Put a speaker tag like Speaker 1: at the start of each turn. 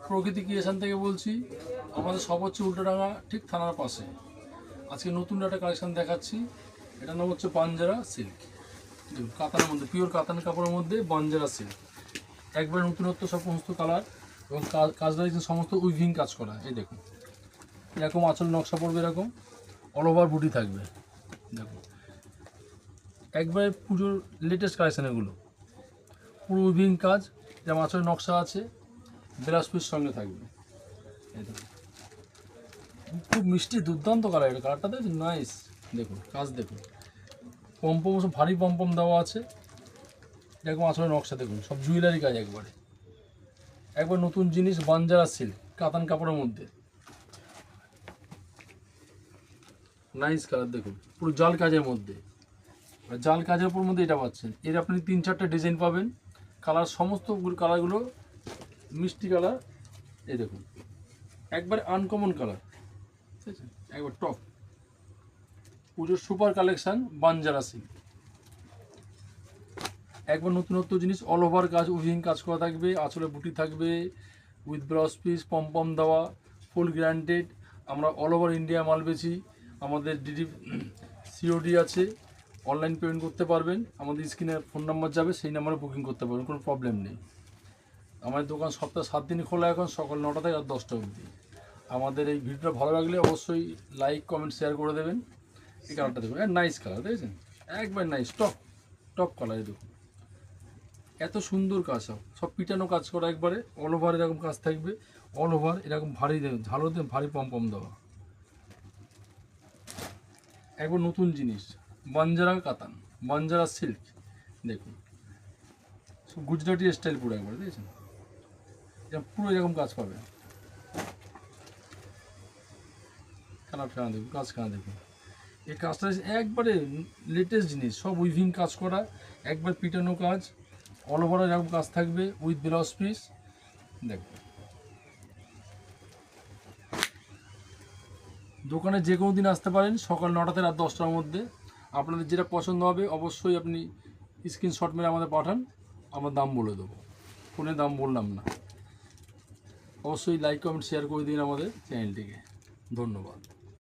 Speaker 1: প্রকৃতি ক্রিয়েশন থেকে বলছি। আমাদের সব হচ্ছে উল্টোডাঙ্গা, ঠিক থানার পাশে। আজকে নতুন একটা কালেকশন দেখাচ্ছি। এটার নাম হচ্ছে বাঞ্জারা সিল্ক। দেখুন, কাতানের মধ্যে, পিওর কাতান কাপড়ের মধ্যে বাঞ্জারা সিল্ক। একবার নতুনত্ব সব সমস্ত কালার এবং কাজটা সমস্ত উইভিং কাজ করা। এই দেখুন, এরকম আঁচল নকশা পড়বে, এরকম অল ওভার বুটি থাকবে। দেখুন, একবারে পুজোর লেটেস্ট কালেকশন এগুলো, পুরো উইভিং কাজ, যেমন আঁচলের নকশা আছে, ব্লাউজ পিস সঙ্গে থাকবে। এই দেখুন, খুব মিষ্টি দুর্দান্ত কালার। এটা কালারটা দেখুন, নাইস। দেখুন কাজ, দেখুন পম্পম, সব ভারী পম্পম দেওয়া আছে। এরকম আঁচলের নকশা দেখুন, সব জুয়েলারি কাজ। একবার নতুন জিনিস, বাঞ্জারা সিল্ক কাতান কাপড়ের মধ্যে, নাইস কালার। দেখুন পুরো জাল কাজের মধ্যে, আর জাল কাজের উপর মধ্যে এটা পাচ্ছেন। এর আপনি 3-4টা ডিজাইন পাবেন। কালার সমস্ত কালারগুলো মিষ্টি কালার। এই দেখুন, একবার আনকমন কালার, ঠিক আছে, একবার টপ পুজোর সুপার কালেকশান বাঞ্জারা সিল্ক। একবার নতুনত্ব জিনিস, অল ওভার কাজ, উইভিং কাজ করা থাকবে, আঁচলে বুটি থাকবে, উইথ ব্লাউজ পিস, পম্পম দেওয়া, ফুল গ্রান্টেড। আমরা অল ওভার ইন্ডিয়া মাল বেচি। আমাদের সিওডি আছে, অনলাইন পেমেন্ট করতে পারবেন। আমাদের স্ক্রিনে ফোন নাম্বার যাবে, সেই নাম্বারে বুকিং করতে পারবেন, কোনো প্রবলেম নেই। আমাদের দোকান সপ্তাহে 7 দিন খোলা, এখন সকাল 9টা থেকে রাত 10টা অবধি। আমাদের এই ভিডিওটা ভালো লাগলে অবশ্যই লাইক, কমেন্ট, শেয়ার করে দেবেন। এই কালারটা দেখুন, নাইস কালার, দেখেছেন, একবার নাইস, টপ কালার। দেখুন এত সুন্দর কাজ, সব পিটানো কাজ করা, একবারে অল ওভার এরকম কাজ থাকবে। অল ওভার এরকম ভারী ঝালো দিয়ে ভারী পম্পম দেওয়া। একবার নতুন জিনিস, বাঞ্জারা কাতান, বাঞ্জারা সিল্ক। দেখুন সব গুজরাটি স্টাইল পুরো, একবার দেখেছেন, পুরো এরকম কাজ পাবে। খানা দেখুন, কাজখানা দেখুন। এই কাজটা একবারে লেটেস্ট জিনিস, সব উইভিং কাজ করা, একবার পিটানো কাজ, অল ওভার এরকম কাজ থাকবে, উইথ ব্লাউজ পিস। দেখুন, দোকানে যে কোনো দিন আসতে পারেন, সকাল 9টা থেকে রাত 10টার মধ্যে। আপনাদের যেটা পছন্দ হবে অবশ্যই আপনি স্ক্রিনশট মেরে আমাদের পাঠান, আমরা দাম বলে দেবো, ফোনে দাম বললাম না। অবশ্যই লাইক, কমেন্ট, শেয়ার করে দিন আমাদের চ্যানেলটিকে। ধন্যবাদ।